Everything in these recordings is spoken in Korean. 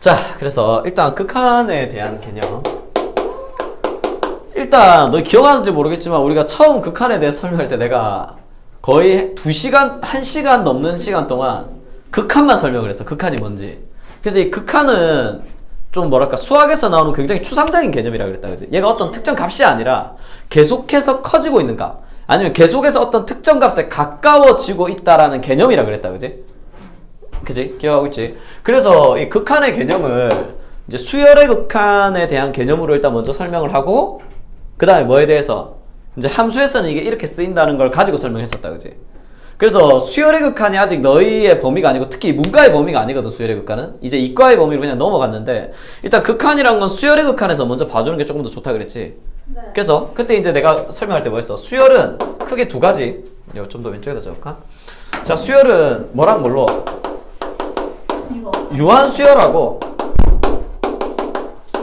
자, 그래서 일단 극한에 대한 개념. 일단 너 기억하는지 모르겠지만 우리가 처음 극한에 대해 설명할 때 내가 거의 2시간, 1시간 넘는 시간 동안 극한만 설명을 했어. 극한이 뭔지. 그래서 이 극한은 좀 뭐랄까 수학에서 나오는 굉장히 추상적인 개념이라 그랬다. 그지? 얘가 어떤 특정 값이 아니라 계속해서 커지고 있는 값, 아니면 계속해서 어떤 특정 값에 가까워지고 있다라는 개념이라 그랬다. 그지? 그지? 기억하고 있지? 그래서 이 극한의 개념을 이제 수열의 극한에 대한 개념으로 일단 먼저 설명을 하고, 그 다음에 뭐에 대해서 이제 함수에서는 이게 이렇게 쓰인다는 걸 가지고 설명했었다. 그지? 그래서 수열의 극한이 아직 너희의 범위가 아니고 특히 문과의 범위가 아니거든. 수열의 극한은 이제 이과의 범위로 그냥 넘어갔는데, 일단 극한이란 건 수열의 극한에서 먼저 봐주는 게 조금 더 좋다 그랬지. 네. 그래서 그때 이제 내가 설명할 때 뭐 했어? 수열은 크게 두 가지. 이거 좀 더 왼쪽에다 적을까? 자, 수열은 뭐랑 뭘로? 이거. 유한수열하고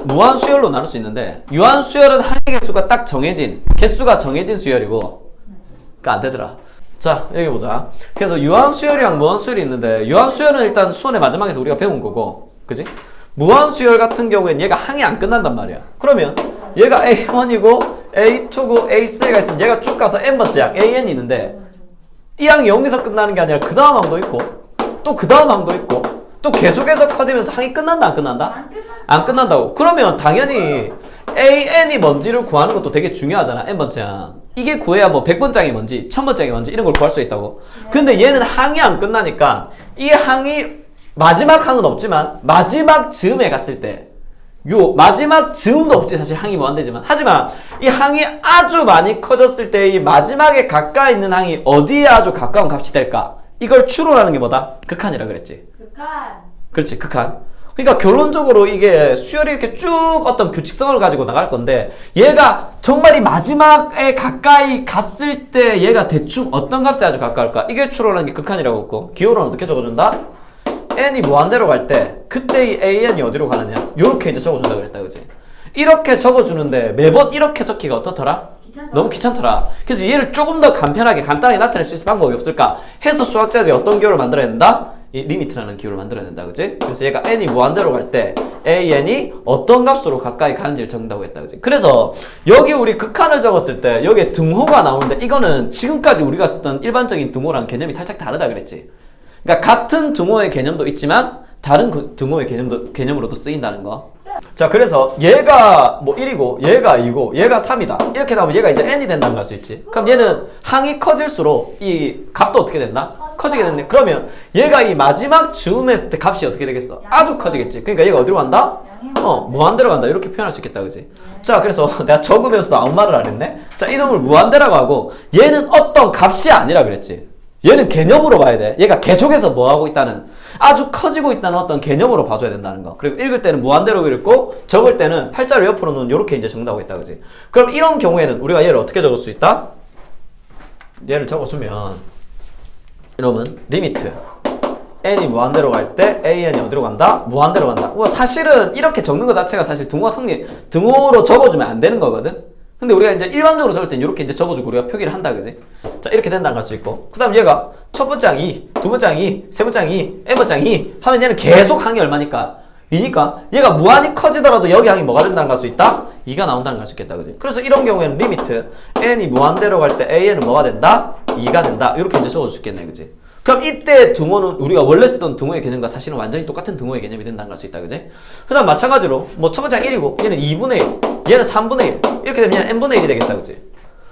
무한수열로 나눌 수 있는데, 유한수열은 항의 개수가 딱 정해진, 개수가 정해진 수열이고, 그니까 안 되더라. 자, 여기 보자. 그래서 유한수열이랑 무한수열이 있는데, 유한수열은 일단 수원의 마지막에서 우리가 배운 거고, 그지? 무한수열 같은 경우엔 얘가 항이 안 끝난단 말이야. 그러면 얘가 A1이고 A2고 A3가 있으면 얘가 쭉 가서 n번째 항 AN이 있는데, 이 항이 여기서 끝나는 게 아니라 그 다음 항도 있고 또 그 다음 항도 있고 또 계속해서 커지면서 항이 끝난다 안 끝난다? 안 끝난다고. 그러면 당연히 AN이 뭔지를 구하는 것도 되게 중요하잖아. n번째 항. 이게 구해야 뭐 100번째 항이 뭔지 1000번째 항이 뭔지 이런 걸 구할 수 있다고. 근데 얘는 항이 안 끝나니까 이 항이 마지막 항은 없지만 마지막 즈음에 갔을 때, 요 마지막 즈음도 없지 사실 항이 무한대지만, 하지만 이 항이 아주 많이 커졌을 때 이 마지막에 가까이 있는 항이 어디에 아주 가까운 값이 될까, 이걸 추론하는 게 뭐다? 극한이라 그랬지. 극한. 그렇지, 극한. 그러니까 결론적으로 이게 수열이 이렇게 쭉 어떤 규칙성을 가지고 나갈 건데, 얘가 정말 이 마지막에 가까이 갔을 때 얘가 대충 어떤 값에 아주 가까울까, 이게 추론하는 게 극한이라고 했고, 기호로는 어떻게 적어준다? n이 무한대로 갈 때 그때 이 an이 어디로 가느냐, 요렇게 이제 적어준다 그랬다. 그지? 이렇게 적어주는데 매번 이렇게 적기가 어떻더라? 귀찮다. 너무 귀찮더라. 그래서 얘를 조금 더 간편하게 간단하게 나타낼 수 있을 방법이 없을까 해서 수학자들이 어떤 기호를 만들어야 된다? 이 리미트라는 기호를 만들어야 된다. 그지? 그래서 얘가 n이 무한대로 갈 때 an이 어떤 값으로 가까이 가는지를 적는다고 했다. 그지? 그래서 여기 우리 극한을 적었을 때 여기에 등호가 나오는데, 이거는 지금까지 우리가 쓰던 일반적인 등호랑 개념이 살짝 다르다 그랬지. 그러니까 같은 등호의 개념도 있지만 다른 그 등호의 개념으로도 쓰인다는 거. 자, 그래서 얘가 뭐 1이고 얘가 2고 얘가 3이다 이렇게 나오면 얘가 이제 n이 된다는 걸 알 수 있지. 그럼 얘는 항이 커질수록 이 값도 어떻게 된다? 커지게 됐네. 그러면 얘가 이 마지막 즈음했을 때 값이 어떻게 되겠어? 아주 커지겠지. 그러니까 얘가 어디로 간다? 무한대로 간다. 이렇게 표현할 수 있겠다. 그지? 자, 그래서 내가 적으면서도 아무 말을 안 했네. 자, 이놈을 무한대라고 하고, 얘는 어떤 값이 아니라 그랬지. 얘는 개념으로 봐야 돼. 얘가 계속해서 뭐 하고 있다는, 아주 커지고 있다는 어떤 개념으로 봐줘야 된다는 거. 그리고 읽을 때는 무한대로 읽고, 적을 때는 팔자를 옆으로 놓은 요렇게 이제 적는다고 했다. 그지? 그럼 이런 경우에는 우리가 얘를 어떻게 적을 수 있다? 얘를 적어주면, 이러면 리미트 n이 무한대로 갈 때 an이 어디로 간다? 무한대로 간다. 사실은 이렇게 적는 것 자체가 사실 등호로 적어주면 안 되는 거거든. 근데 우리가 이제 일반적으로 적을 땐 이렇게 이제 적어주고 우리가 표기를 한다. 그지? 자, 이렇게 된다는 걸 수 있고, 그 다음 얘가 첫 번째 항 2, 두 번째 항 2, 세 번째 항 2, n번째 항 2 하면 얘는 계속 항이 얼마니까? 2니까 얘가 무한히 커지더라도 여기 항이 뭐가 된다는 걸 수 있다? 2가 나온다는 걸 알 수 있겠다. 그지? 그래서 이런 경우에는 리미트 n이 무한대로 갈 때 an은 뭐가 된다? 2가 된다. 이렇게 이제 적어줄 수 있겠네. 그지? 그럼 이때 등호는 우리가 원래 쓰던 등호의 개념과 사실은 완전히 똑같은 등호의 개념이 된다는 걸 수 있다. 그지? 그 다음 마찬가지로 뭐 첫 번째 항 1이고 얘는 2분의 1, 얘는 3분의 1 이렇게 되면 얘는 n분의 1이 되겠다. 그지?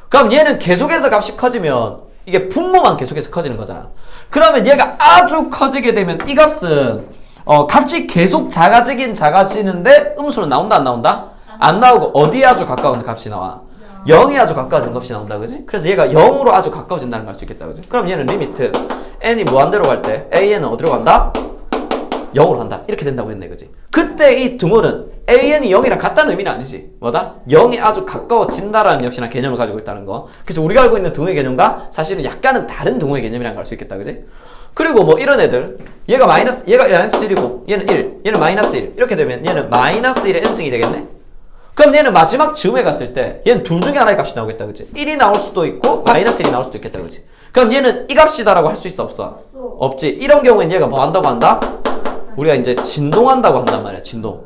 그럼 얘는 계속해서 값이 커지면 이게 분모만 계속해서 커지는 거잖아. 그러면 얘가 아주 커지게 되면 이 값은 값이 계속 작아지는데 음수는 나온다 안 나온다? 안 나오고 어디에 아주 가까운 값이 나와? 0이 아주 가까워진 값이 나온다. 그지? 그래서 얘가 0으로 아주 가까워진다는 걸 알 수 있겠다. 그지? 그럼 얘는 리미트 n이 무한대로 갈 때 an은 어디로 간다? 0으로 간다. 이렇게 된다고 했네. 그지? 그때 이 등호는 an이 0이랑 같다는 의미는 아니지. 뭐다? 0이 아주 가까워진다라는 역시나 개념을 가지고 있다는 거. 그래서 우리가 알고 있는 등호의 개념과 사실은 약간은 다른 등호의 개념이라는 걸 알 수 있겠다. 그지? 그리고 뭐 이런 애들, 얘가 마이너스 1이고 얘는 1, 얘는 마이너스 1 이렇게 되면 얘는 마이너스 1의 n승이 되겠네? 그럼 얘는 마지막 즈음에 갔을 때 얘는 둘 중에 하나의 값이 나오겠다. 그치? 1이 나올 수도 있고 마이너스 1이 나올 수도 있겠다. 그치? 그럼 얘는 이 값이다 라고 할 수 있어 없어? 없지. 이런 경우엔 얘가 뭐 한다고 한다? 우리가 이제 진동한다고 한단 말이야. 진동.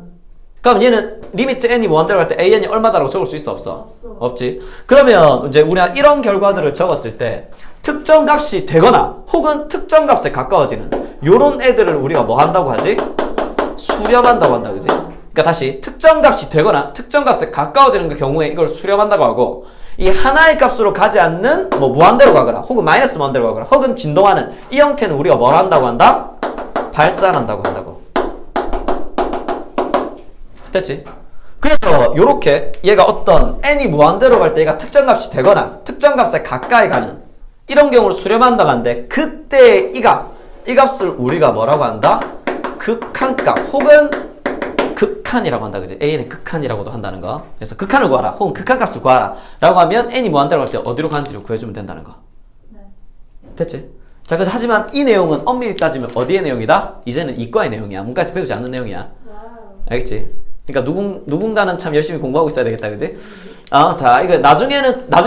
그럼 얘는 리미트 n이 무한대로 갈 때 an이 얼마다라고 적을 수 있어 없어? 없지. 그러면 이제 우리가 이런 결과들을 적었을 때 특정 값이 되거나 혹은 특정 값에 가까워지는 요런 애들을 우리가 뭐 한다고 하지? 수렴한다고 한다. 그지? 그러니까 다시 특정 값이 되거나 특정 값에 가까워지는 그 경우에 이걸 수렴한다고 하고, 이 하나의 값으로 가지 않는 뭐 무한대로 가거나 혹은 마이너스 무한대로 가거나 혹은 진동하는 이 형태는 우리가 뭘 한다고 한다? 발산한다고 한다고. 됐지? 그래서 요렇게 얘가 어떤 n이 무한대로 갈 때 얘가 특정 값이 되거나 특정 값에 가까이 가는 이런 경우를 수렴한다고 하는데, 그때 이 값을 우리가 뭐라고 한다? 극한값 혹은 극한이라고 한다. 그지? an의 극한이라고도 한다는 거. 그래서 극한을 구하라 혹은 극한값을 구하라 라고 하면 n이 무한대로 갈 때 어디로 가는지를 구해주면 된다는 거. 됐지? 자, 그래서 하지만 이 내용은 엄밀히 따지면 어디의 내용이다? 이제는 이과의 내용이야. 문과에서 배우지 않는 내용이야. 알겠지? 그러니까 누군가는 참 열심히 공부하고 있어야 되겠다. 그지? 자, 이거 나중에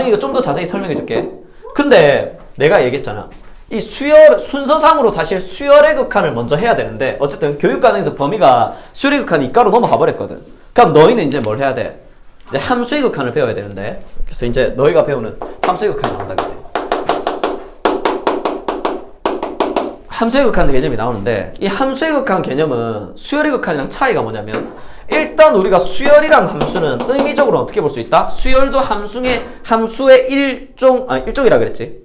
이거 좀 더 자세히 설명해 줄게. 근데 내가 얘기했잖아. 이 순서상으로 사실 수열의 극한을 먼저 해야 되는데, 어쨌든 교육과정에서 범위가 수열의 극한이 이과로 넘어가 버렸거든. 그럼 너희는 이제 뭘 해야 돼? 이제 함수의 극한을 배워야 되는데, 그래서 이제 너희가 배우는 함수의 극한이 나온다. 그지? 함수의 극한 개념이 나오는데, 이 함수의 극한 개념은 수열의 극한이랑 차이가 뭐냐면, 일단 우리가 수열이랑 함수는 의미적으로 어떻게 볼 수 있다? 수열도 함수의 일종이라 그랬지.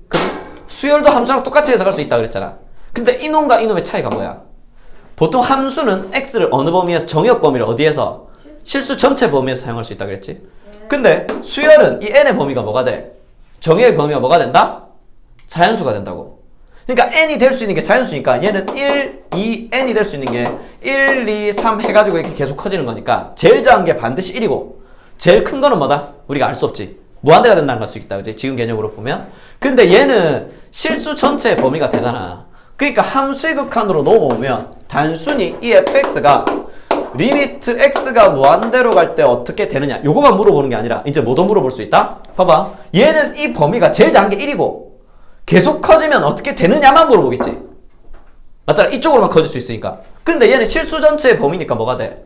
그치? 수열도 함수랑 똑같이 해석할 수 있다 그랬잖아. 근데 이놈과 이놈의 차이가 뭐야? 보통 함수는 x를 어느 범위에서, 정의역 범위를 어디에서? 실수 전체 범위에서 사용할 수 있다 그랬지. 근데 수열은 이 n의 범위가 뭐가 돼? 정의의 범위가 뭐가 된다? 자연수가 된다고. 그러니까 n이 될 수 있는 게 자연수니까 얘는 1, 2, n이 될 수 있는 게 1, 2, 3 해가지고 이렇게 계속 커지는 거니까 제일 작은 게 반드시 1이고 제일 큰 거는 뭐다? 우리가 알 수 없지. 무한대가 된다는 걸 수 있다. 그치? 지금 개념으로 보면. 근데 얘는 실수 전체의 범위가 되잖아. 그러니까 함수의 극한으로 넘어오면 단순히 이 fx가 리미트 x가 무한대로 갈 때 어떻게 되느냐, 요거만 물어보는 게 아니라 이제 뭐도 물어볼 수 있다? 봐봐. 얘는 이 범위가 제일 작은 게 1이고 계속 커지면 어떻게 되느냐만 물어보겠지. 맞잖아. 이쪽으로만 커질 수 있으니까. 근데 얘는 실수 전체의 범위니까 뭐가 돼?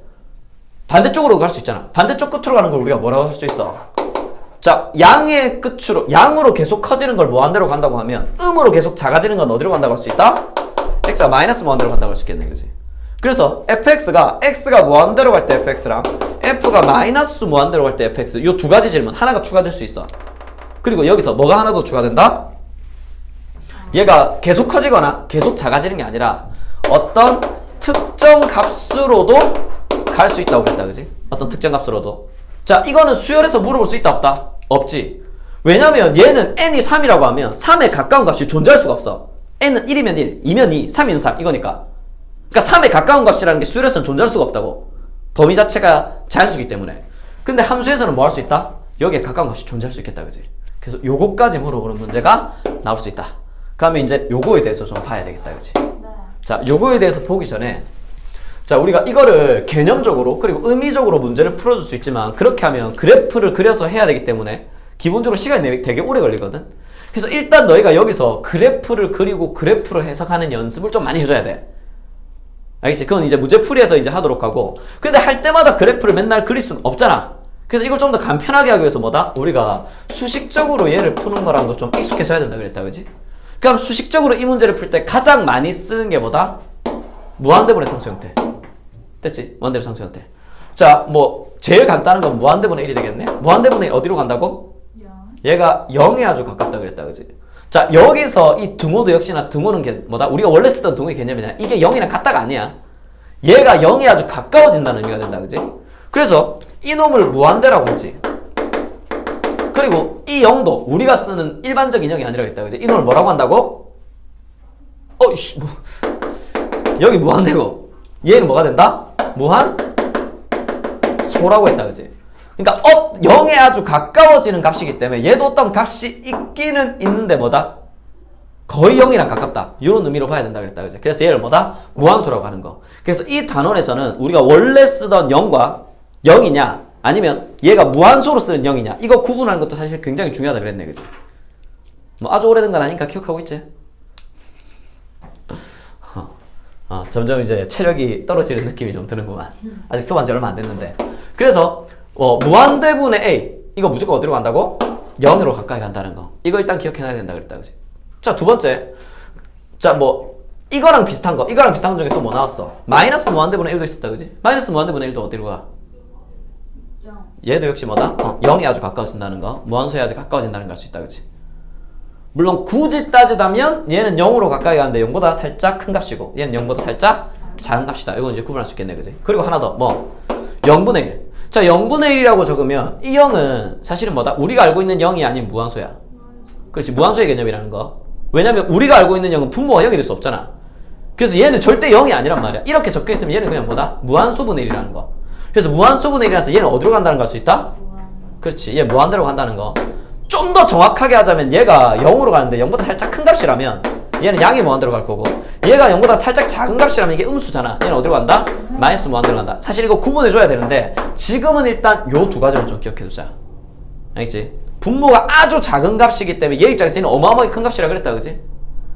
반대쪽으로 갈 수 있잖아. 반대쪽 끝으로 가는 걸 우리가 뭐라고 할 수 있어? 자, 양의 끝으로, 양으로 계속 커지는 걸 무한대로 간다고 하면 음으로 계속 작아지는 건 어디로 간다고 할 수 있다? x가 마이너스 무한대로 간다고 할 수 있겠네. 그지? 그래서 fx가 무한대로 갈 때 fx랑 f가 마이너스 무한대로 갈 때 fx, 요 두 가지 질문 하나가 추가될 수 있어. 그리고 여기서 뭐가 하나 더 추가된다? 얘가 계속 커지거나 계속 작아지는 게 아니라 어떤 특정 값으로도 갈 수 있다고 그랬다. 그지? 어떤 특정 값으로도. 자, 이거는 수열에서 물어볼 수 있다 없다? 없지. 왜냐면 얘는 n이 3이라고 하면 3에 가까운 값이 존재할 수가 없어. n은 1이면 1, 2면 2, 3이면 3 이거니까. 그러니까 3에 가까운 값이라는 게 수열에서는 존재할 수가 없다고. 범위 자체가 자연수기 때문에. 근데 함수에서는 뭐 할 수 있다? 여기에 가까운 값이 존재할 수 있겠다. 그지? 그래서 요거까지 물어보는 문제가 나올 수 있다. 그러면 이제 요거에 대해서 좀 봐야 되겠다. 그치? 네. 자, 요거에 대해서 보기 전에, 자, 우리가 이거를 개념적으로 그리고 의미적으로 문제를 풀어줄 수 있지만, 그렇게 하면 그래프를 그려서 해야 되기 때문에 기본적으로 시간이 되게 오래 걸리거든. 그래서 일단 너희가 여기서 그래프를 그리고 그래프를 해석하는 연습을 좀 많이 해줘야 돼. 알겠지? 그건 이제 문제풀이에서 이제 하도록 하고, 근데 할 때마다 그래프를 맨날 그릴 수는 없잖아. 그래서 이걸 좀 더 간편하게 하기 위해서 뭐다? 우리가 수식적으로 얘를 푸는 거랑도 좀 익숙해져야 된다 그랬다. 그지? 그럼 수식적으로 이 문제를 풀 때 가장 많이 쓰는 게 뭐다? 무한대분의 상수 형태. 됐지? 무한대분의 상수 형태. 자, 뭐 제일 간단한 건 무한대분의 1이 되겠네? 무한대분의 1 어디로 간다고? 0. 얘가 0에 아주 가깝다 그랬다. 그지? 자, 여기서 이 등호도 역시나 등호는 뭐다? 우리가 원래 쓰던 등호의 개념이냐? 이게 0이랑 같다가 아니야. 얘가 0에 아주 가까워진다는 의미가 된다. 그지? 그래서 이놈을 무한대라고 하지. 그리고 이 0도 우리가 쓰는 일반적인 0이 아니라겠다. 그지? 이놈을 뭐라고 한다고? 어이씨, 여기 무한대고 얘는 뭐가 된다? 무한소라고 했다. 그지? 그러니까 0에 아주 가까워지는 값이기 때문에 얘도 어떤 값이 있기는 있는데 뭐다? 거의 0이랑 가깝다. 이런 의미로 봐야 된다 그랬다. 그지? 그래서 얘를 뭐다? 무한소라고 하는 거. 그래서 이 단원에서는 우리가 원래 쓰던 0과 0이냐 아니면 얘가 무한소로 쓰는 0이냐 이거 구분하는 것도 사실 굉장히 중요하다 그랬네. 그지? 뭐 아주 오래된 건 아니니까 기억하고 있지? 점점 이제 체력이 떨어지는 느낌이 좀 드는구만. 아직 수업한 지 얼마 안 됐는데. 그래서 무한대분의 a 이거 무조건 어디로 간다고? 0으로 가까이 간다는 거. 이거 일단 기억해놔야 된다 그랬다, 그지? 자, 두 번째. 자, 뭐 이거랑 비슷한 거 중에 또 뭐 나왔어? 마이너스 무한대분의 1도 있었다, 그지? 마이너스 무한대분의 1도 어디로 가? 0. 얘도 역시 뭐다? 0이 아주 가까워진다는 거. 무한소에 아주 가까워진다는 걸 알 수 있다, 그지? 물론 굳이 따지다면 얘는 0으로 가까이 가는데 0보다 살짝 큰 값이고 얘는 0보다 살짝 작은 값이다. 이건 이제 구분할 수 있겠네, 그지? 그리고 하나 더, 뭐 0분의 1. 자, 0분의 1이라고 적으면 이 0은 사실은 뭐다? 우리가 알고 있는 0이 아닌 무한소야. 그렇지, 무한소의 개념이라는 거. 왜냐면 우리가 알고 있는 0은 분모가 0이 될 수 없잖아. 그래서 얘는 절대 0이 아니란 말이야. 이렇게 적혀 있으면 얘는 그냥 뭐다? 무한소분의 1이라는 거. 그래서 무한소분의 1이라서 얘는 어디로 간다는 걸 알 수 있다? 그렇지, 얘 무한대로 간다는 거. 좀 더 정확하게 하자면 얘가 0으로 가는데 0보다 살짝 큰 값이라면 얘는 양이 무한대로 갈 거고, 얘가 0보다 살짝 작은 값이라면 이게 음수잖아. 얘는 어디로 간다? 마이너스 무한대로 간다. 사실 이거 구분해줘야 되는데 지금은 일단 요 두 가지만 좀 기억해두자. 알겠지? 분모가 아주 작은 값이기 때문에 얘 입장에서 얘는 어마어마하게 큰 값이라 그랬다, 그지?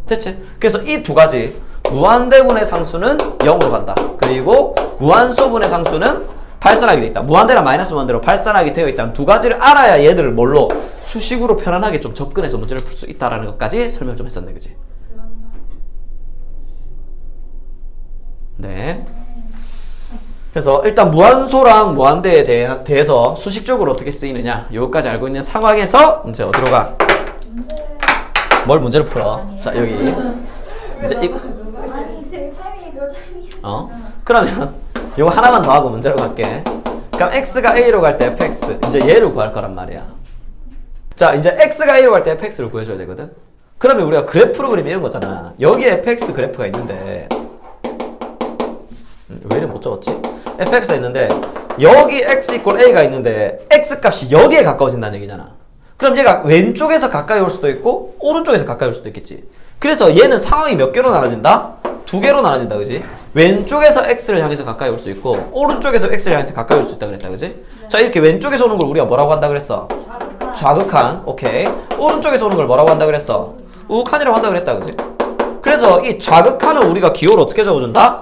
됐지? 그래서 이 두 가지, 무한대분의 상수는 0으로 간다. 그리고 무한소분의 상수는 발산하게 돼 있다. 무한대랑 마이너스 무한대로 발산하게 되어 있다는 두 가지를 알아야 얘들을 뭘로 수식으로 편안하게 좀 접근해서 문제를 풀 수 있다라는 것까지 설명 좀 했었네, 그지? 네. 그래서 일단 무한소랑 무한대에 대해서 수식적으로 어떻게 쓰이느냐, 요거까지 알고 있는 상황에서 이제 어디로 가? 뭘 문제를 풀어? 자, 여기 이제 아니 되게 타이밍이 그러면 요거 하나만 더 하고 문제로 갈게. 그럼 x가 a로 갈 때 fx, 이제 얘를 구할 거란 말이야. 자, 이제 x가 a로 갈 때 fx를 구해줘야 되거든. 그러면 우리가 그래프로 그리면 이런 거잖아. 여기에 fx 그래프가 있는데 왜 이래 못 적었지? fx가 있는데 여기 x 이퀄 a가 있는데 x 값이 여기에 가까워진다는 얘기잖아. 그럼 얘가 왼쪽에서 가까이 올 수도 있고 오른쪽에서 가까이 올 수도 있겠지. 그래서 얘는 상황이 몇 개로 나눠진다? 두 개로 나눠진다, 그지? 왼쪽에서 x를 향해서 가까이 올 수 있고 오른쪽에서 x를 향해서 가까이 올 수 있다 그랬다, 그지? 네. 자, 이렇게 왼쪽에서 오는 걸 우리가 뭐라고 한다 그랬어? 좌극한. 오케이. 오른쪽에서 오는 걸 뭐라고 한다 그랬어? 우극한이라고 한다 그랬다, 그지? 그래서 이 좌극한을 우리가 기호를 어떻게 적어준다?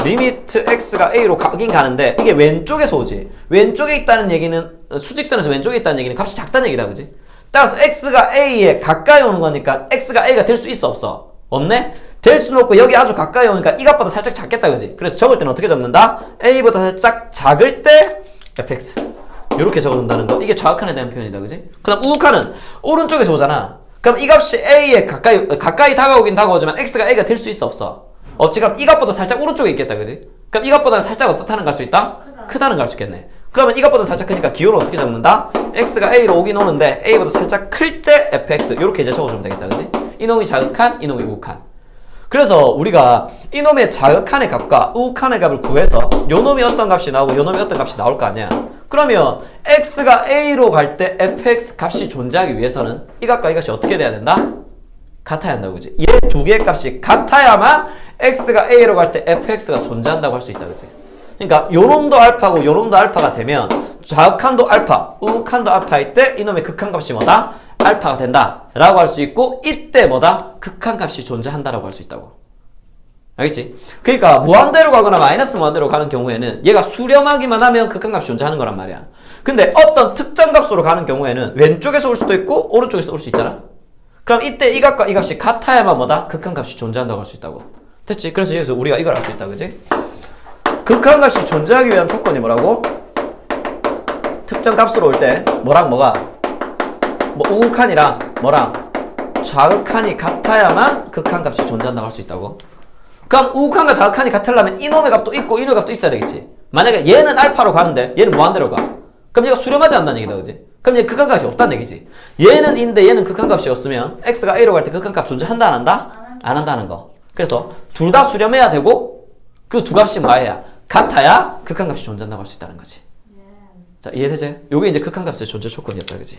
리미트 x가 a로 가긴 가는데 이게 왼쪽에서 오지. 왼쪽에 있다는 얘기는, 수직선에서 왼쪽에 있다는 얘기는 값이 작다는 얘기다, 그지? 따라서 x가 a에 가까이 오는 거니까 x가 a가 될 수 있어, 없어? 없네? 될 수는 없고 여기 아주 가까이 오니까 이 값보다 살짝 작겠다, 그지? 그래서 적을 때는 어떻게 적는다? a보다 살짝 작을 때 fx 이렇게 적어준다는 거. 이게 좌극한에 대한 표현이다, 그지? 그 다음 우극한은 오른쪽에서 오잖아. 그럼 이 값이 a에 가까이 다가오긴 다가오지만 x가 a가 될 수 있어, 없어? 없지. 그럼 이 값보다 살짝 오른쪽에 있겠다, 그지? 그럼 이 값보다는 살짝 어떻다는 걸 알 수 있다? 크다는 걸 알 수 있겠네. 그러면 이 값보다 살짝 크니까 기호를 어떻게 적는다? x가 a로 오긴 오는데 a보다 살짝 클 때 fx 이렇게 이제 적어주면 되겠다, 그지? 이놈이 자극한, 이놈이 우극한. 그래서 우리가 이놈의 자극한의 값과 우극한의 값을 구해서 요놈이 어떤 값이 나오고 요놈이 어떤 값이 나올 거 아니야. 그러면 x가 a로 갈 때 fx 값이 존재하기 위해서는 이 값과 이 값이 어떻게 돼야 된다? 같아야 한다고, 그지? 얘 두 개의 값이 같아야만 x가 a로 갈 때 fx가 존재한다고 할 수 있다, 그지? 그러니까 요놈도 알파고 요놈도 알파가 되면 좌극한도 알파, 우극한도 알파일 때 이놈의 극한값이 뭐다? 알파가 된다 라고 할 수 있고, 이때 뭐다? 극한값이 존재한다라고 할 수 있다고. 알겠지? 그러니까 무한대로 가거나 마이너스 무한대로 가는 경우에는 얘가 수렴하기만 하면 극한값이 존재하는 거란 말이야. 근데 어떤 특정 값으로 가는 경우에는 왼쪽에서 올 수도 있고 오른쪽에서 올 수 있잖아. 그럼 이때 이 값과 이 값이 같아야만 뭐다? 극한값이 존재한다고 할 수 있다고. 됐지? 그래서 여기서 우리가 이걸 알 수 있다, 그지? 극한값이 존재하기 위한 조건이 뭐라고? 특정 값으로 올 때 뭐랑 뭐가? 뭐 우극한이랑 뭐랑? 좌극한이 같아야만 극한값이 존재한다고 할 수 있다고. 그럼 우극한과 좌극한이 같으려면 이놈의 값도 있고 이놈의 값도 있어야 되겠지. 만약에 얘는 알파로 가는데 얘는 무한대로 가. 그럼 얘가 수렴하지 않는다는 얘기다, 그지? 그럼 얘 극한값이 없다는 얘기지. 얘는 인데 얘는 극한값이 없으면 x가 a로 갈 때 극한값 존재한다, 안 한다? 안 한다는 거. 그래서 둘 다 수렴해야 되고 그 두 값이 뭐야? 같아야 극한값이 존재한다고 할 수 있다는 거지. 자, 이해되지? 요게 이제 극한값의 존재 조건이었다, 그지?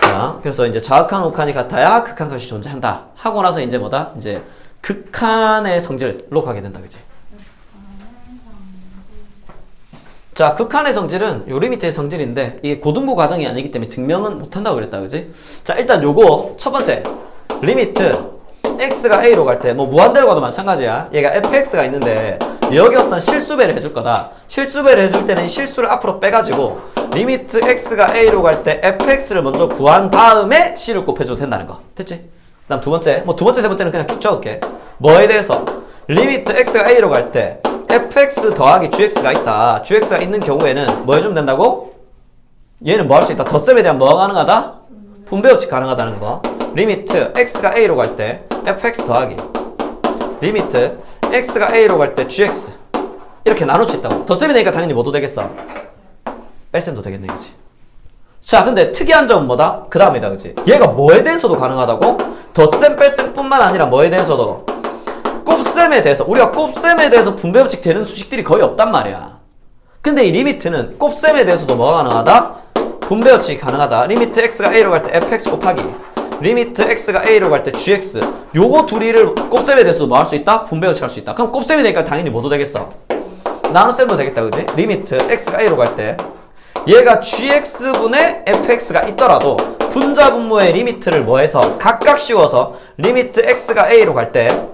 자, 그래서 이제 좌극한, 우극한이 같아야 극한값이 존재한다 하고 나서 이제 뭐다? 이제 극한의 성질로 가게 된다, 그지? 자, 극한의 성질은 요 리미트의 성질인데 이게 고등부 과정이 아니기 때문에 증명은 못한다고 그랬다, 그지? 자, 일단 요거 첫 번째 리미트 x가 a로 갈 때 뭐 무한대로 가도 마찬가지야. 얘가 fx가 있는데 여기 어떤 실수배를 해줄 거다. 실수배를 해줄 때는 이 실수를 앞으로 빼가지고 리미트 x가 a로 갈 때 fx를 먼저 구한 다음에 c를 곱해줘도 된다는 거. 됐지? 그다음 두 번째, 뭐 두 번째, 세 번째는 그냥 쭉 적을게. 뭐에 대해서? 리미트 x가 a로 갈 때 fx 더하기 gx가 있다. gx가 있는 경우에는 뭐 해주면 된다고? 얘는 뭐 할 수 있다? 덧셈에 대한 뭐가 가능하다? 분배 법칙 가능하다는 거. 리미트 x가 a로 갈 때 fx 더하기 리미트 x가 a로 갈 때 gx 이렇게 나눌 수 있다고. 덧셈이 되니까 당연히 뭐도 되겠어? 뺄셈도 되겠네, 그치? 자, 근데 특이한 점은 뭐다? 그 다음이다, 그치? 얘가 뭐에 대해서도 가능하다고? 덧셈, 뺄셈 뿐만 아니라 뭐에 대해서도? 곱셈에 대해서. 우리가 곱셈에 대해서 분배 법칙 되는 수식들이 거의 없단 말이야. 근데 이 리미트는 곱셈에 대해서도 뭐가 가능하다? 분배 법칙이 가능하다. 리미트 x가 a로 갈 때 fx 곱하기 리미트 x가 a로 갈 때 gx 요거 둘이를 곱셈에 대해서도 뭐 할 수 있다? 분배 법칙 할 수 있다. 그럼 곱셈이 되니까 당연히 뭐도 되겠어? 나눗셈도 되겠다, 그지? 리미트 x가 a로 갈 때 얘가 gx분의 fx가 있더라도 분자 분모의 리미트를 뭐해서 각각 씌워서 리미트 x가 a로 갈 때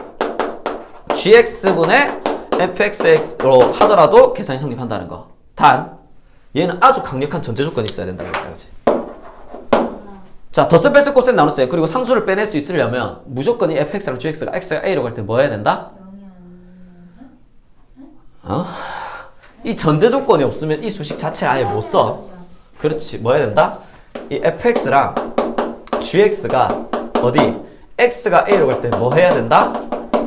gx분의 fx로 하더라도 계산이 성립한다는 거. 단 얘는 아주 강력한 전제 조건이 있어야 된다고 했다, 그지? 자, 덧셈 뺄셈 곱셈 나눗셈 그리고 상수를 빼낼 수 있으려면 무조건 이 fx랑 gx가 x가 a로 갈 때 뭐 해야 된다? 이 전제 조건이 없으면 이 수식 자체를 아예 못 써. 그렇지. 뭐 해야 된다? 이 fx랑 gx가 어디? x가 a로 갈 때 뭐 해야 된다?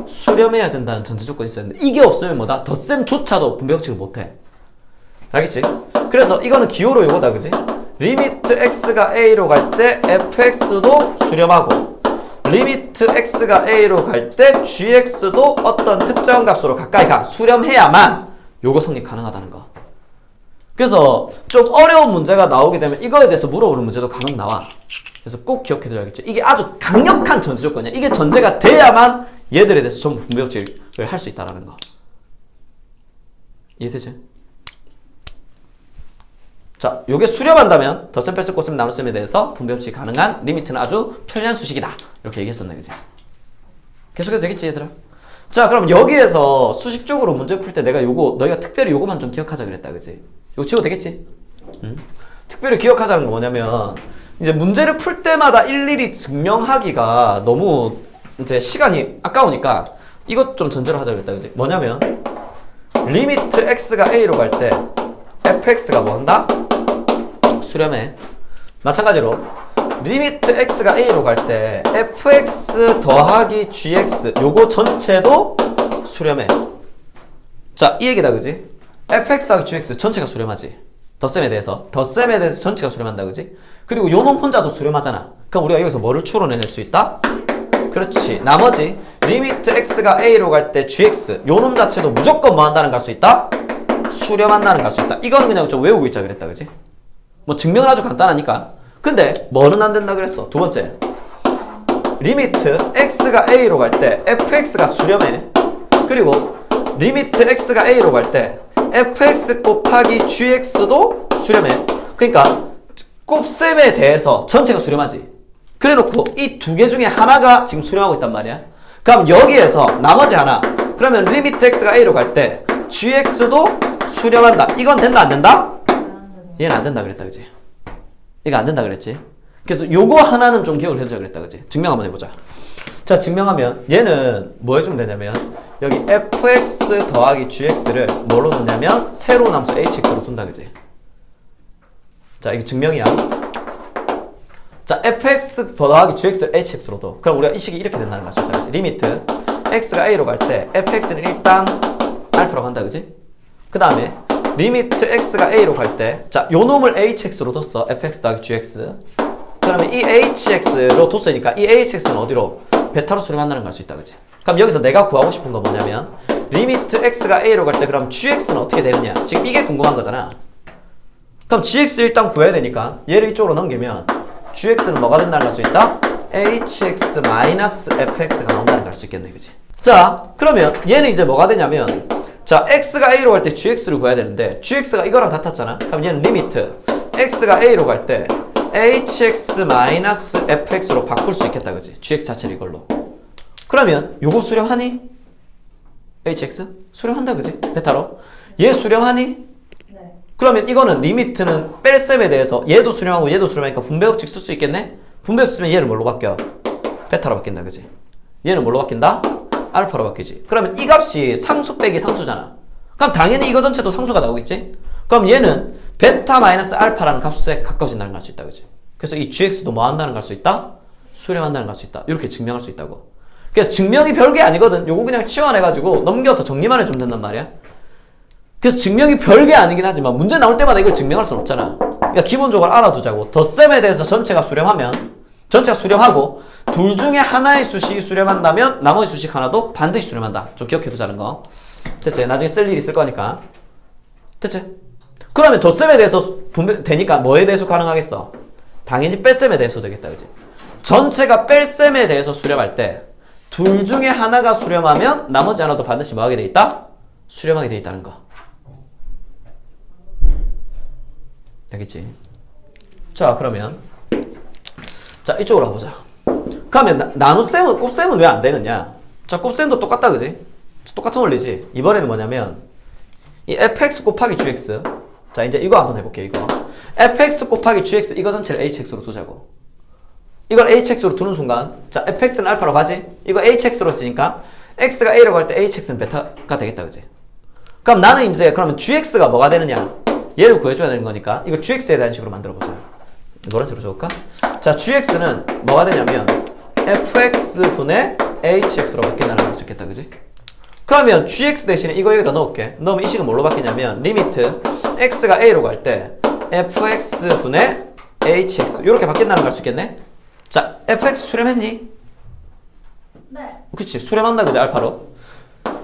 수렴해야 된다는 전제 조건이 있어야 된다. 이게 없으면 뭐다? 덧셈조차도 분배 법칙을 못 해. 알겠지? 그래서 이거는 기호로 요거다, 그지? 리미트 x가 a로 갈 때 fx도 수렴하고 리미트 x가 a로 갈 때 gx도 어떤 특정 값으로 가까이 가 수렴해야만 요거 성립 가능하다는 거. 그래서 좀 어려운 문제가 나오게 되면 이거에 대해서 물어보는 문제도 간혹 나와. 그래서 꼭 기억해둬야겠죠. 이게 아주 강력한 전제 조건이야. 이게 전제가 돼야만 얘들에 대해서 전부 분배 법칙을 할 수 있다는 거. 이해되지? 자, 요게 수렴한다면 덧셈 뺄셈 곱셈 나눗셈에 대해서 분배 법칙이 가능한 리미트는 아주 편리한 수식이다. 이렇게 얘기했었네, 그지? 계속해도 되겠지, 얘들아? 자, 그럼 여기에서 수식적으로 문제 풀 때 내가 요거 너희가 특별히 요거만 좀 기억하자 그랬다, 그지? 요거 치워도 되겠지? 특별히 기억하자는 건 뭐냐면 이제 문제를 풀 때마다 일일이 증명하기가 너무 이제 시간이 아까우니까 이것 좀 전제로 하자 그랬다, 그지? 뭐냐면 리미트 x가 a로 갈 때 fx가 뭐 한다? 수렴해. 마찬가지로 리미트 x가 a로 갈 때 fx 더하기 gx 요거 전체도 수렴해. 자, 이 얘기다, 그지? fx 더하기 gx 전체가 수렴하지. 덧셈에 대해서 전체가 수렴한다, 그지? 그리고 요놈 혼자도 수렴하잖아. 그럼 우리가 여기서 뭐를 추론해낼 수 있다? 그렇지. 나머지 리미트 x가 a로 갈 때 gx 요놈 자체도 무조건 뭐 한다는 걸 수 있다? 수렴한다는 걸 할 수 있다. 이거는 그냥 좀 외우고 있자 그랬다, 그지? 뭐 증명은 아주 간단하니까. 근데 뭐는 안 된다 그랬어? 두 번째, 리미트 x가 a로 갈 때 fx가 수렴해. 그리고 리미트 x가 a로 갈 때 fx 곱하기 gx도 수렴해. 그러니까 곱셈에 대해서 전체가 수렴하지. 그래놓고 이 두 개 중에 하나가 지금 수렴하고 있단 말이야. 그럼 여기에서 나머지 하나, 그러면 리미트 x가 a로 갈 때 gx도 수렴한다. 이건 된다, 안 된다? 얘는 안 된다 그랬다, 그지? 이거 안 된다 그랬지? 그래서 요거 하나는 좀 기억을 해주자 그랬다, 그지? 증명 한번 해보자. 자, 증명하면 얘는 뭐 해주면 되냐면 여기 fx 더하기 gx를 뭐로 두냐면 세로운 함수 hx로 둔다, 그지? 자, 이게 증명이야. 자, fx 더하기 gx를 hx로 둬. 그럼 우리가 이 식이 이렇게 된다는 걸 수 있다, 그지? 리미트 x가 a로 갈 때 fx는 일단 알파로 간다, 그지? 그 다음에 리미트 x가 a로 갈 때, 자, 요 놈을 hx로 뒀어. fx 더하기 gx. 그러면 이 hx로 뒀으니까 이 hx는 어디로? 베타로 수렴한다는 걸 알 수 있다, 그지? 그럼 여기서 내가 구하고 싶은 건 뭐냐면 리미트 x가 a로 갈 때 그럼 gx는 어떻게 되느냐? 지금 이게 궁금한 거잖아. 그럼 gx 일단 구해야 되니까 얘를 이쪽으로 넘기면 gx는 뭐가 된다는 걸 알 수 있다? hx-fx가 나온다는 걸 알 수 있겠네, 그지? 자, 그러면 얘는 이제 뭐가 되냐면, 자, x가 a로 갈 때 gx를 구해야 되는데 gx가 이거랑 같았잖아. 그럼 얘는 리미트 x가 a로 갈 때 hx-fx로 바꿀 수 있겠다, 그지? gx 자체를 이걸로. 그러면 요거 수렴하니? hx? 수렴한다 그지? 베타로. 얘 수렴하니? 네. 그러면 이거는 리미트는 뺄셈에 대해서 얘도 수렴하고 얘도 수렴하니까 분배법칙 쓸 수 있겠네? 분배법칙 쓰면 얘를 뭘로 바뀌어? 베타로 바뀐다 그지? 얘는 뭘로 바뀐다? 알파로 바뀌지. 그러면 이 값이 상수 빼기 상수잖아. 그럼 당연히 이거 전체도 상수가 나오겠지? 그럼 얘는 베타 마이너스 알파라는 값에 가까워진다는 걸 알 수 있다 그지? 그래서 이 gx도 뭐 한다는 걸 알 수 있다? 수렴한다는 걸 알 수 있다. 이렇게 증명할 수 있다고. 그래서 증명이 별게 아니거든. 요거 그냥 치환해가지고 넘겨서 정리만 해주면 된단 말이야. 그래서 증명이 별게 아니긴 하지만 문제 나올 때마다 이걸 증명할 수는 없잖아. 그러니까 기본적으로 알아두자고. 덧셈에 대해서 전체가 수렴하고 둘 중에 하나의 수식이 수렴한다면 나머지 수식 하나도 반드시 수렴한다. 좀 기억해두자는 거. 됐지? 나중에 쓸 일이 있을 거니까. 됐지? 그러면 덧셈에 대해서 되니까 뭐에 대해서 가능하겠어? 당연히 뺄셈에 대해서 되겠다. 그지? 전체가 뺄셈에 대해서 수렴할 때 둘 중에 하나가 수렴하면 나머지 하나도 반드시 뭐 하게 돼 있다? 수렴하게 돼 있다는 거. 알겠지? 자, 그러면 자, 이쪽으로 가보자. 그러면 나눗셈은 곱셈은 왜 안 되느냐? 자, 곱셈도 똑같다 그지? 똑같은 원리지. 이번에는 뭐냐면 이 fx 곱하기 gx. 자, 이제 이거 한번 해볼게. 이거 fx 곱하기 gx 이거 전체를 hx로 두자고. 이걸 hx로 두는 순간 자, fx는 알파로 가지? 이거 hx로 쓰니까 x가 a로 갈 때 hx는 베타가 되겠다 그지? 그럼 나는 이제 그러면 gx가 뭐가 되느냐? 얘를 구해줘야 되는 거니까 이거 gx에 대한 식으로 만들어보자. 노란색으로 줘볼까? 자, gx는 뭐가 되냐면 fx분의 hx로 바뀐다는 걸 알 수 있겠다 그지? 그러면 gx 대신에 이거 여기다 넣을게. 넣으면 이 식은 뭘로 바뀌냐면 리미트 x가 a로 갈 때 fx분의 hx 이렇게 바뀐다는 걸 알 수 있겠네? 자, fx 수렴했니? 네. 그치, 수렴한다 그지? 알파로.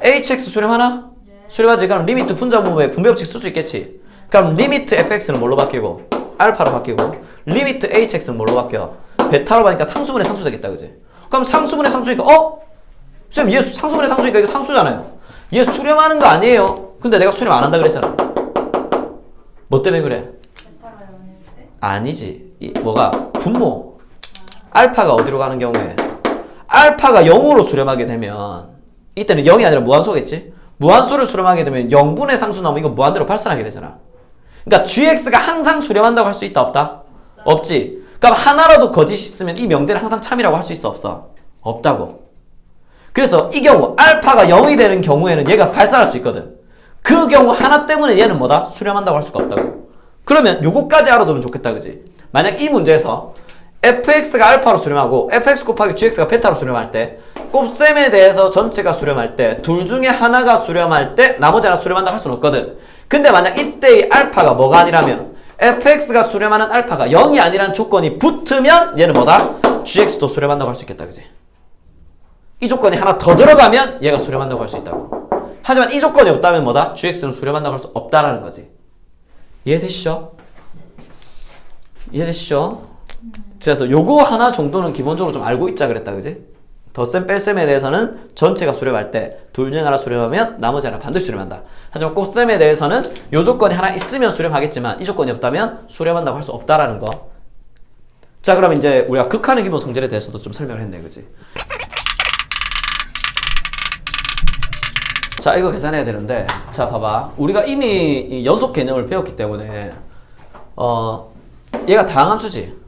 hx 수렴하나? 네. 수렴하지. 그럼 리미트 분자분모에 분배법칙 쓸 수 있겠지? 그럼 리미트 fx는 뭘로 바뀌고? 알파로 바뀌고 리미트 hx는 뭘로 바뀌어? 베타로 바뀌니까 상수분의 상수 되겠다 그지? 그럼 상수분의 상수니까 쌤, 얘 상수분의 상수니까 이거 상수잖아요. 얘 수렴하는 거 아니에요. 근데 내가 수렴 안 한다 그랬잖아. 뭐 때문에 그래? 베타가 0일 때? 아니지. 뭐가? 분모. 알파가 어디로 가는 경우에 알파가 0으로 수렴하게 되면 이때는 0이 아니라 무한소겠지? 무한소를 수렴하게 되면 0분의 상수 나오면 이거 무한대로 발산하게 되잖아. 그러니까 gx가 항상 수렴한다고 할 수 있다 없다? 없지. 그럼 하나라도 거짓이 있으면 이 명제는 항상 참이라고 할 수 있어 없어? 없다고. 그래서 이 경우 알파가 0이 되는 경우에는 얘가 발산할 수 있거든. 그 경우 하나 때문에 얘는 뭐다? 수렴한다고 할 수가 없다고. 그러면 요거까지 알아두면 좋겠다 그지? 만약 이 문제에서 fx가 알파로 수렴하고 fx 곱하기 gx가 베타로 수렴할 때 곱셈에 대해서 전체가 수렴할 때 둘 중에 하나가 수렴할 때 나머지 하나 수렴한다고 할 수는 없거든. 근데 만약 이때의 알파가 뭐가 아니라면 fx가 수렴하는 알파가 0이 아니라는 조건이 붙으면 얘는 뭐다? gx도 수렴한다고 할 수 있겠다 그지? 이 조건이 하나 더 들어가면 얘가 수렴한다고 할 수 있다고. 하지만 이 조건이 없다면 뭐다? gx는 수렴한다고 할 수 없다라는 거지. 이해되시죠? 이해되시죠? 그래서 요거 하나 정도는 기본적으로 좀 알고 있자 그랬다 그지? 덧셈 뺄셈에 대해서는 전체가 수렴할 때 둘 중에 하나 수렴하면 나머지 하나 반드시 수렴한다. 하지만 곱셈에 대해서는 요 조건이 하나 있으면 수렴하겠지만 이 조건이 없다면 수렴한다고 할 수 없다라는 거. 자, 그럼 이제 우리가 극한의 기본 성질에 대해서도 좀 설명을 했네 그지? 자, 이거 계산해야 되는데 자, 봐봐. 우리가 이미 이 연속 개념을 배웠기 때문에 얘가 다항함수지.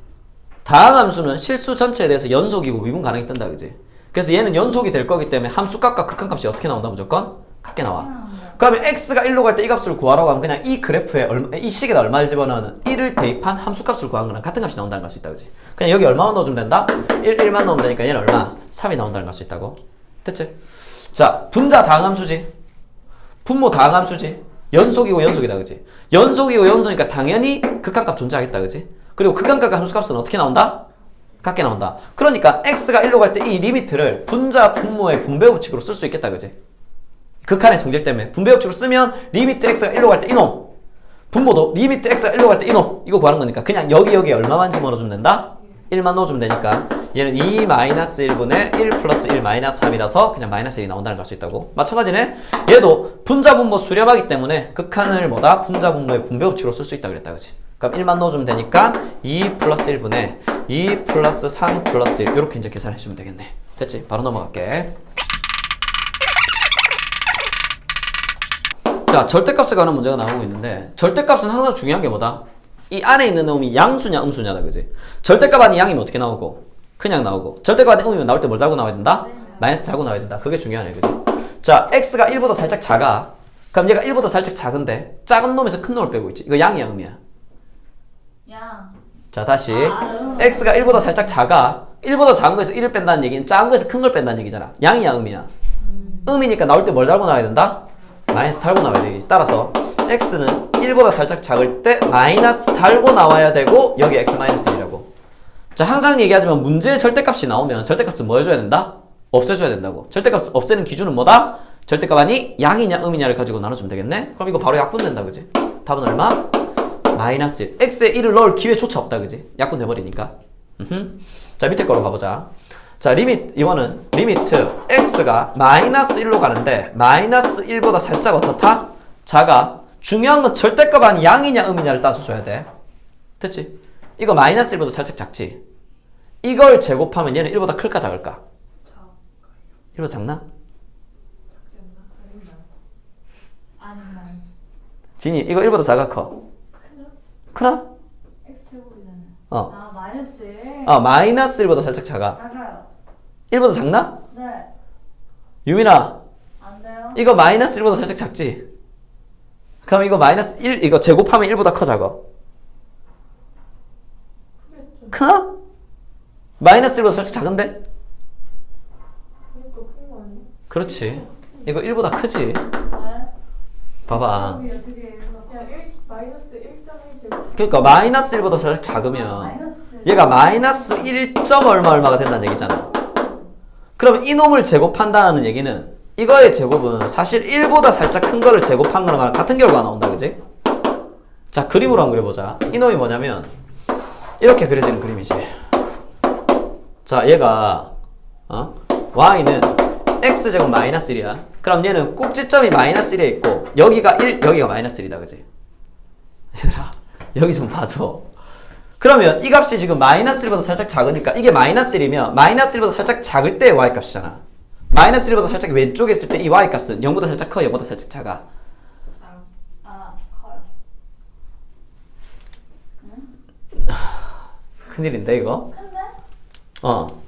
다항함수는 실수 전체에 대해서 연속이고 미분 가능이 뜬다 그지? 그래서 얘는 연속이 될 거기 때문에 함수값과 극한값이 어떻게 나온다? 무조건 같게 나와. 그러면 x가 1로 갈 때 이 값을 구하라고 하면 그냥 이 그래프에 이 식에다 얼마를 집어넣으면 1을 대입한 함수값을 구한 거랑 같은 값이 나온다는 걸 수 있다 그지? 그냥 여기 얼마만 넣어주면 된다? 1만 넣으면 되니까 얘는 얼마? 3이 나온다는 걸 수 있다고. 됐지? 자, 분자 다항함수지. 분모 다항함수지. 연속이고 연속이다 그지? 연속이고 연속이니까 당연히 극한값 존재하겠다 그지? 그리고 극한값과 함수값은 어떻게 나온다? 같게 나온다. 그러니까 x가 1로 갈 때 이 리미트를 분자 분모의 분배법칙으로 쓸 수 있겠다 그지? 극한의 성질 때문에 분배법칙으로 쓰면 리미트 x가 1로 갈 때 이놈, 분모도 리미트 x가 1로 갈 때 이놈, 이거 구하는 거니까 그냥 여기에 얼마만 집어넣어주면 된다? 1만 넣어주면 되니까 얘는 2-1분의 1 플러스 1 마이너스 3이라서 그냥 마이너스 1이 나온다는 걸 알 수 있다고. 마찬가지네. 얘도 분자 분모 수렴하기 때문에 극한을 뭐다? 분자 분모의 분배법칙으로 쓸 수 있다 그랬다 그지? 그럼 1만 넣어주면 되니까 2 플러스 1분의 2 플러스 3 플러스 1 이렇게 이제 계산해주면 되겠네. 됐지? 바로 넘어갈게. 자, 절대값에 관한 문제가 나오고 있는데 절대값은 항상 중요한 게 뭐다? 이 안에 있는 놈이 양수냐 음수냐다, 그지? 절대값 안이 양이면 어떻게 나오고? 그냥 나오고. 절대값 안이 음이면 나올 때 뭘 달고 나와야 된다? 마이너스 달고 나와야 된다. 그게 중요하네, 그지? 자, x가 1보다 살짝 작아. 그럼 얘가 1보다 살짝 작은데 작은 놈에서 큰 놈을 빼고 있지. 이거 양이야, 음이야? 양. 자, 다시 x가 1보다 살짝 작아. 1보다 작은 거에서 1을 뺀다는 얘기는 작은 거에서 큰 걸 뺀다는 얘기잖아. 양이야, 음이야? 음이니까 나올 때 뭘 달고 나와야 된다? 마이너스 달고 나와야 되지. 따라서 x는 1보다 살짝 작을 때 마이너스 달고 나와야 되고 여기 x 마이너스 1이라고. 자, 항상 얘기하지만 문제에 절대값이 나오면 절대값은 뭐 해줘야 된다? 없애줘야 된다고. 절대값 없애는 기준은 뭐다? 절대값 아니 양이냐 음이냐를 가지고 나눠주면 되겠네? 그럼 이거 바로 약분된다, 그지? 답은 얼마? 마이너스 1. x에 1을 넣을 기회조차 없다, 그지? 약분돼버리니까. 자, 밑에 거로 가보자. 자, 이거는 리미트 x가 마이너스 1로 가는데 마이너스 1보다 살짝 어떻다? 작아. 중요한 건 절대값 아니 양이냐 음이냐를 따져줘야 돼. 됐지? 이거 마이너스 1보다 살짝 작지? 이걸 제곱하면 얘는 1보다 클까 작을까? 1보다 작나? 아니면 진이 이거 1보다 작아 커? 크나? X제곱이잖아요. 어. 아, 마이너스 1. 마이너스 1보다 살짝 작아. 작아요. 1보다 작나? 네. 유민아, 안 돼요? 이거 마이너스 1보다 살짝 작지? 그럼 이거 마이너스 1, 이거 제곱하면 1보다 커 작아? 크나? 마이너스 1보다 살짝 작은데? 그렇지. 이거 1보다 크지? 네. 봐봐. 여기 어떻게 이렇게 마이너스 1.1 제곱. 그러니까 마이너스 1보다 살짝 작으면 마이너스 얘가 마이너스 1. 얼마가 된다는 얘기잖아. 그럼 이놈을 제곱한다는 얘기는 이거의 제곱은 사실 1보다 살짝 큰 거를 제곱한 거랑 같은 결과가 나온다, 그지? 자, 그림으로 한번 그려보자. 이놈이 뭐냐면 이렇게 그려지는 그림이지. 자, 얘가 y는 x제곱 마이너스 1이야. 그럼 얘는 꼭지점이 마이너스 1에 있고 여기가 1, 여기가 마이너스 1이다, 그지? 얘들아, 여기 좀 봐줘. 그러면 이 값이 지금 마이너스 1보다 살짝 작으니까 이게 마이너스 1이면 마이너스 1보다 살짝 작을 때의 y값이잖아. 마이너스 1보다 살짝 왼쪽에 있을 때 이 y값은 0보다 살짝 커, 0보다 살짝 작아? 커요. 큰일인데 이거? 큰데?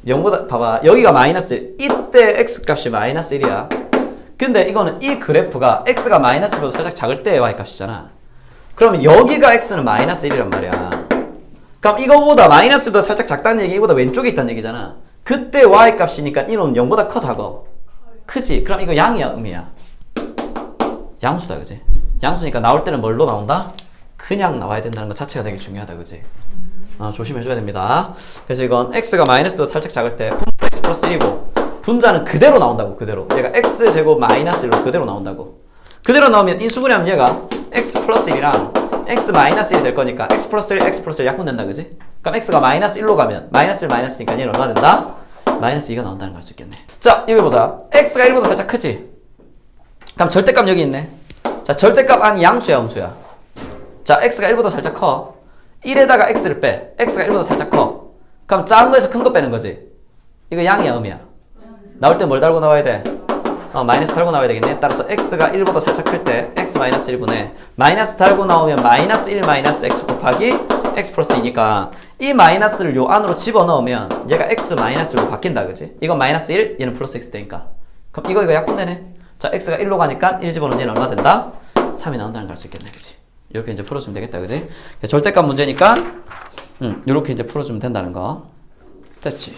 0보다 봐봐. 여기가 마이너스 1. 이때 x값이 마이너스 1이야. 근데 이거는 이 그래프가 x가 마이너스 1보다 살짝 작을 때의 y값이잖아. 그러면 여기가 x는 마이너스 1이란 말이야. 그럼 이거보다 마이너스 1보다 살짝 작다는 얘기, 이거보다 왼쪽에 있다는 얘기잖아. 그때 y값이니까 이놈은 0보다 커 작어? 크지? 그럼 이거 양이야 음이야? 양수다, 그지? 양수니까 나올 때는 뭘로 나온다? 그냥 나와야 된다는 것 자체가 되게 중요하다, 그지? 조심해줘야 됩니다. 그래서 이건 x가 마이너스보다 살짝 작을 때 분자 x 플러스 1이고 분자는 그대로 나온다고. 그대로 얘가 x제곱 마이너스 1로 그대로 나온다고. 그대로 나오면 인수분해하면 얘가 x 플러스 1이랑 x 마이너스 1이 될 거니까 x 플러스 1, x 플러스 1 약분된다, 그지? 그럼 x가 마이너스 1로 가면 마이너스 1 마이너스니까 얘는 얼마 된다? 마이너스 2가 나온다는 걸 알 수 있겠네. 자, 이거 보자. x가 1보다 살짝 크지? 그럼 절대값 여기 있네. 자, 절대값 아니 양수야 음수야? 자, x가 1보다 살짝 커. 1에다가 x를 빼. x가 1보다 살짝 커. 그럼 작은 거에서 큰 거 빼는 거지. 이거 양이야 음이야? 나올 때 뭘 달고 나와야 돼? 마이너스 달고 나와야 되겠네. 따라서 x가 1보다 살짝 클 때 x 마이너스 1분의 마이너스 달고 나오면 마이너스 1 마이너스 x 곱하기 x 플러스 2니까 이 마이너스를 요 안으로 집어넣으면 얘가 x 마이너스로 바뀐다, 그지? 이건 마이너스 1, 얘는 플러스 x 되니까. 그럼 이거 약분되네. 자, x가 1로 가니까 1 집어넣으면 얘는 얼마 된다? 3이 나온다는 걸 알 수 있겠네, 그지? 이렇게 이제 풀어주면 되겠다, 그지? 절대값 문제니까 이렇게 이제 풀어주면 된다는 거. 됐지?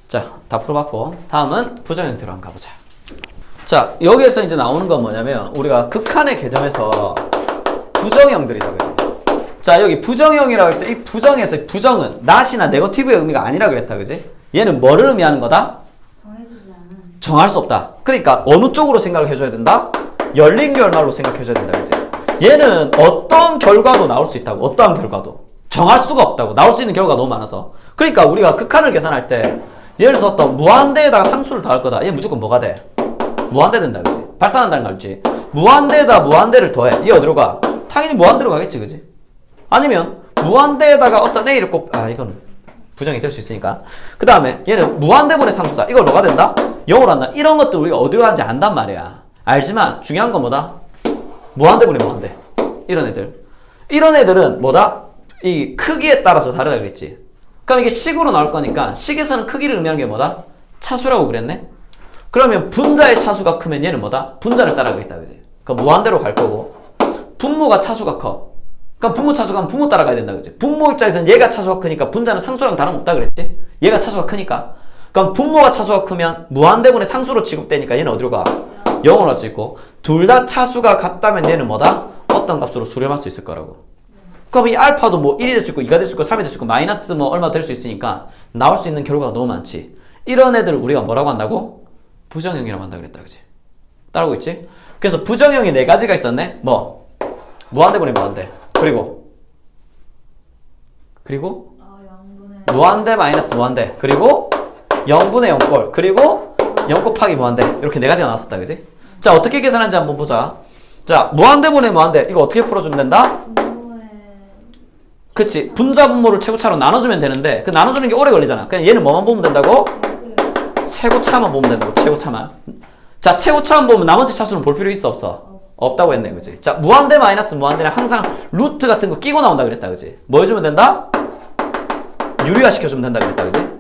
자, 다 풀어봤고 다음은 부정 형태로 한번 가보자. 자, 여기에서 이제 나오는 건 뭐냐면 우리가 극한의 개념에서 부정형들이다, 그지? 자, 여기 부정형이라고 할 때 이 부정에서 부정은 not이나 네거티브의 의미가 아니라 그랬다, 그지? 얘는 뭐를 의미하는 거다? 정해지지 않은. 정할 수 없다. 그러니까 어느 쪽으로 생각을 해줘야 된다? 열린 결말로 생각해줘야 된다, 그지? 얘는 어떤 결과도 나올 수 있다고. 어떠한 결과도 정할 수가 없다고. 나올 수 있는 결과가 너무 많아서. 그러니까 우리가 극한을 계산할 때 예를 들어서 어떤 무한대에다가 상수를 더할 거다. 얘 무조건 뭐가 돼? 무한대 된다, 그지? 발산한다는 거 알지? 무한대에다 무한대를 더해. 얘 어디로 가? 당연히 무한대로 가겠지, 그지? 아니면 무한대에다가 어떤 a를 이거는 부정이 될 수 있으니까. 그 다음에 얘는 무한대분의 상수다. 이걸 뭐가 된다? 0으로 한다. 이런 것도 우리가 어디로 가는지 안단 말이야. 알지만 중요한 건 뭐다? 무한대분의 무한대. 이런 애들. 이런 애들은 뭐다? 이 크기에 따라서 다르다 그랬지. 그럼 이게 식으로 나올 거니까 식에서는 크기를 의미하는 게 뭐다? 차수라고 그랬네? 그러면 분자의 차수가 크면 얘는 뭐다? 분자를 따라가겠다, 그지? 그럼 무한대로 갈 거고. 분모가 차수가 커. 그럼 분모 차수가 하면 분모 따라가야 된다, 그지? 분모 입장에서는 얘가 차수가 크니까 분자는 상수랑 다름없다 그랬지? 얘가 차수가 크니까. 그럼 분모가 차수가 크면 무한대분의 상수로 취급되니까 얘는 어디로 가? 0으로 할 수 있고. 둘 다 차수가 같다면 얘는 뭐다? 어떤 값으로 수렴할 수 있을 거라고. 그럼 이 알파도 뭐 1이 될 수 있고 2가 될 수 있고 3이 될 수 있고 마이너스 뭐 얼마 될 수 있으니까 나올 수 있는 결과가 너무 많지. 이런 애들을 우리가 뭐라고 한다고? 부정형이라고 한다 그랬다, 그지? 따라오고 있지? 그래서 부정형이 4가지가 있었네. 뭐? 무한대분의 무한대. 그리고 영분의 무한대 마이너스 무한대. 그리고 0분의 0꼴. 그리고 0 곱하기 무한대. 이렇게 4가지가 나왔었다, 그지? 자, 어떻게 계산하는지 한번 보자. 자, 무한대분의 무한대. 이거 어떻게 풀어주면 된다? 분모의 그치. 분자 분모를 최고차로 나눠주면 되는데 그 나눠주는 게 오래 걸리잖아. 그냥 얘는 뭐만 보면 된다고? 최고차만 보면 된다고. 최고차만. 자, 최고차만 보면 나머지 차수는 볼 필요 있어 없어? 없다고 했네, 그지? 자, 무한대 마이너스 무한대는 항상 루트 같은 거 끼고 나온다 그랬다, 그지? 뭐 해주면 된다? 유리화 시켜주면 된다 그랬다, 그지?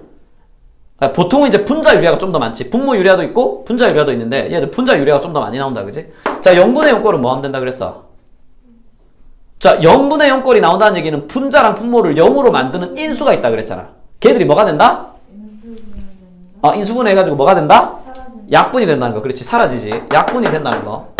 아, 보통은 이제 분자 유리화가 좀 더 많지. 분모 유리화도 있고 분자 유리화도 있는데 얘들 분자 유리화가 좀 더 많이 나온다, 그지? 자, 0분의 0꼴은 뭐 하면 된다 그랬어? 자, 0분의 0꼴이 나온다는 얘기는 분자랑 분모를 0으로 만드는 인수가 있다 그랬잖아. 걔들이 뭐가 된다? 인수분해 해가지고 뭐가 된다? 약분이 된다는 거. 그렇지, 사라지지. 약분이 된다는 거.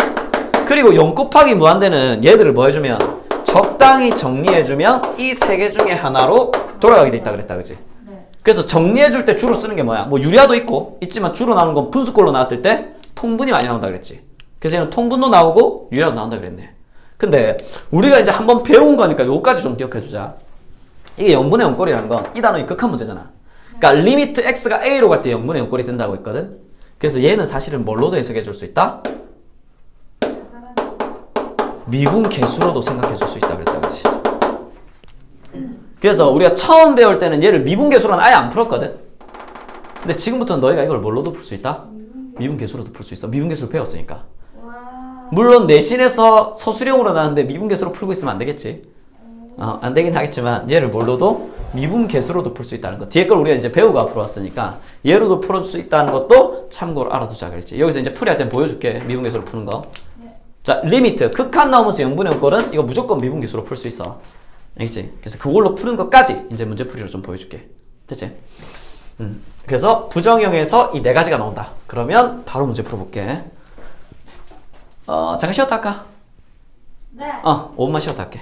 그리고 0 곱하기 무한대는 얘들을 뭐 해주면 적당히 정리해주면 이 3개 중에 하나로 돌아가게 돼 있다 그랬다, 그치? 네. 그래서 정리해줄 때 주로 쓰는 게 뭐야? 뭐 유리화도 있고 있지만 주로 나오는 건 분수꼴로 나왔을 때 통분이 많이 나온다 그랬지. 그래서 얘는 통분도 나오고 유리화도 나온다 그랬네. 근데 우리가 이제 한번 배운 거니까 요거까지 좀 기억해주자. 이게 0분의 0꼴이라는 건 이 단어의 극한 문제잖아. 그러니까 리미트 x가 a로 갈 때 0분의 0꼴이 된다고 했거든. 그래서 얘는 사실은 뭘로도 해석해 줄 수 있다? 미분 계수로도 생각해 줄 수 있다 그랬다, 그치? 그래서 우리가 처음 배울 때는 얘를 미분 계수로는 아예 안 풀었거든. 근데 지금부터는 너희가 이걸 뭘로도 풀 수 있다? 미분 계수로도 풀 수 있어. 미분 계수를 배웠으니까. 와. 물론 내신에서 서술형으로 나왔는데 미분 계수로 풀고 있으면 안 되겠지. 안 되긴 하겠지만 얘를 뭘로도 미분 계수로도 풀 수 있다는 거. 뒤에 걸 우리가 이제 배우고 앞으로 왔으니까 얘로도 풀어줄 수 있다는 것도 참고로 알아두자 그랬지. 여기서 이제 풀이할 땐 보여줄게. 미분 계수로 푸는 거. 자, 리미트. 극한 나오면서 0분의 0꼴은 이거 무조건 미분 계수로 풀 수 있어. 알겠지? 그래서 그걸로 푸는 것까지 이제 문제풀이로 좀 보여줄게. 됐지? 그래서 부정형에서 이 4가지가 나온다. 그러면 바로 문제 풀어볼게. 잠깐 쉬었다 할까? 네. 5분만 쉬었다 할게.